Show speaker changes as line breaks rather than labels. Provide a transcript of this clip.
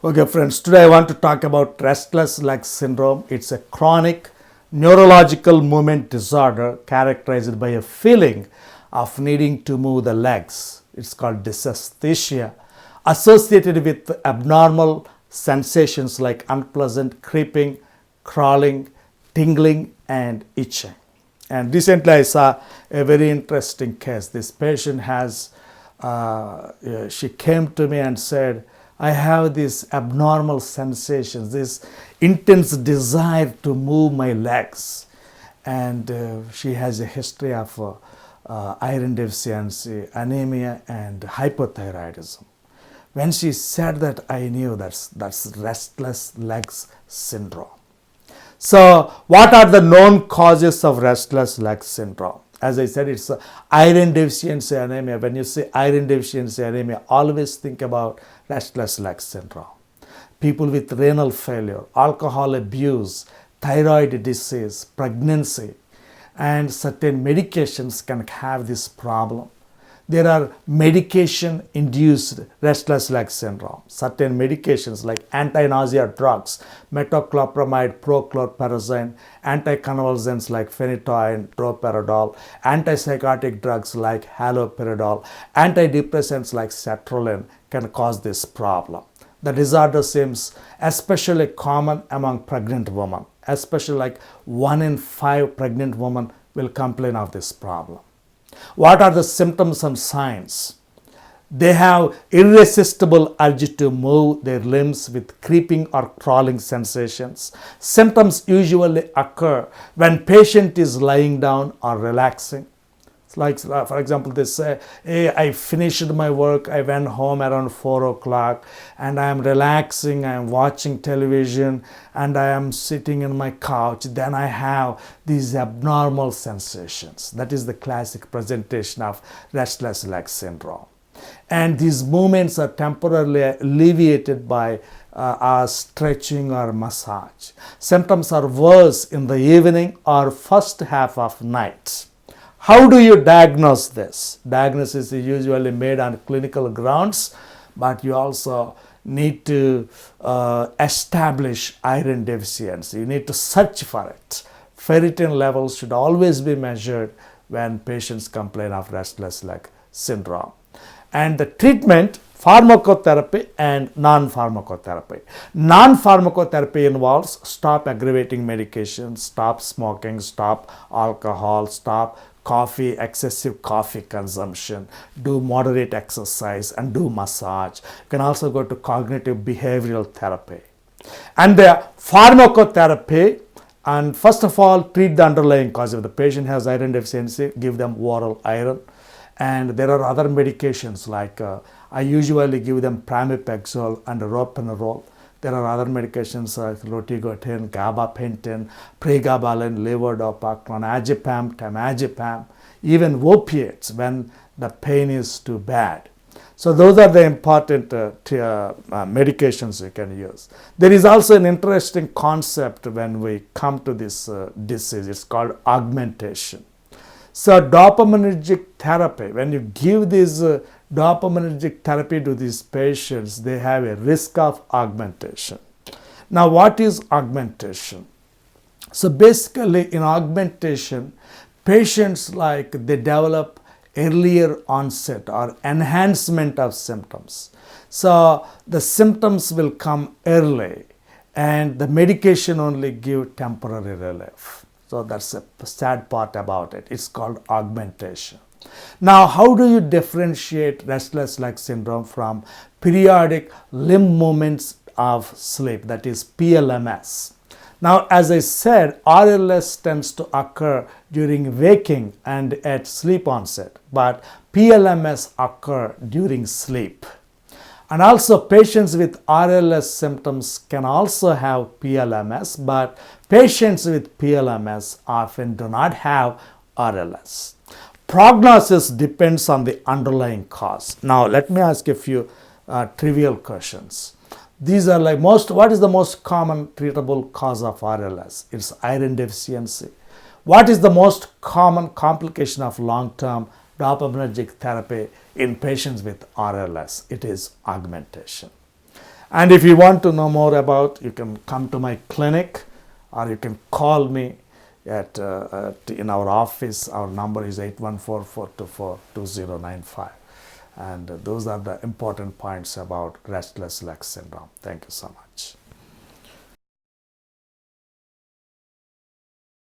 Okay, friends, today I want to talk about restless leg syndrome. It's a chronic neurological movement disorder characterized by a feeling of needing to move the legs. It's called dysesthesia, associated with abnormal sensations like unpleasant creeping, crawling, tingling, and itching. And recently I saw a very interesting case. This patient she came to me and said, I have these abnormal sensations, this intense desire to move my legs. And she has a history of iron deficiency, anemia, and hypothyroidism. When she said that, I knew that's restless legs syndrome. So, what are the known causes of restless leg syndrome? As I said, it's iron deficiency anemia. When you say iron deficiency anemia, always think about restless leg syndrome. People with renal failure, alcohol abuse, thyroid disease, pregnancy, and certain medications can have this problem. There are medication-induced restless leg syndrome. Certain medications like anti-nausea drugs, metoclopramide, prochlorperazine, anticonvulsants like phenytoin, droperidol, antipsychotic drugs like haloperidol, antidepressants like sertraline can cause this problem. The disorder seems especially common among pregnant women, especially like 1 in 5 pregnant women will complain of this problem. What are the symptoms and signs? They have irresistible urge to move their limbs with creeping or crawling sensations. Symptoms usually occur when patient is lying down or relaxing. It's like, for example, they say, hey, I finished my work, I went home around 4 o'clock and I am relaxing, I am watching television and I am sitting in my couch. Then I have these abnormal sensations. That is the classic presentation of restless leg syndrome. And these movements are temporarily alleviated by stretching or massage. Symptoms are worse in the evening or first half of night. How do you diagnose this? Diagnosis is usually made on clinical grounds, but you also need to establish iron deficiency. You need to search for it. Ferritin levels should always be measured when patients complain of restless leg syndrome. And the treatment, pharmacotherapy and non-pharmacotherapy. Non-pharmacotherapy involves stop aggravating medications, stop smoking, stop alcohol, stop excessive coffee consumption, do moderate exercise and do massage. You can also go to cognitive behavioral therapy. And the pharmacotherapy, and first of all, treat the underlying cause. If the patient has iron deficiency, give them oral iron. And there are other medications like I usually give them pramipexole and ropinirole. There are other medications like rotigotine, gabapentin, pregabalin, levodopa, clonazepam, temazepam, even opiates when the pain is too bad. So those are the important medications you can use. There is also an interesting concept when we come to this disease. It's called augmentation. So dopaminergic therapy, when you give this dopaminergic therapy to these patients, they have a risk of augmentation. Now, what is augmentation? So basically in augmentation, patients they develop earlier onset or enhancement of symptoms. So the symptoms will come early and the medication only give temporary relief. So that's a sad part about it. It's called augmentation. Now, how do you differentiate restless leg syndrome from periodic limb movements of sleep, that is PLMS? Now, as I said, RLS tends to occur during waking and at sleep onset, but PLMS occur during sleep. And also patients with RLS symptoms can also have PLMS, but patients with PLMS often do not have RLS. Prognosis depends on the underlying cause. Now, let me ask a few trivial questions. These are what is the most common treatable cause of RLS? It's iron deficiency. What is the most common complication of long-term dopaminergic therapy in patients with RLS? It is augmentation. And if you want to know more about, you can come to my clinic or you can call me in our office. Our number is 814-424-2095. And those are the important points about restless leg syndrome. Thank you so much.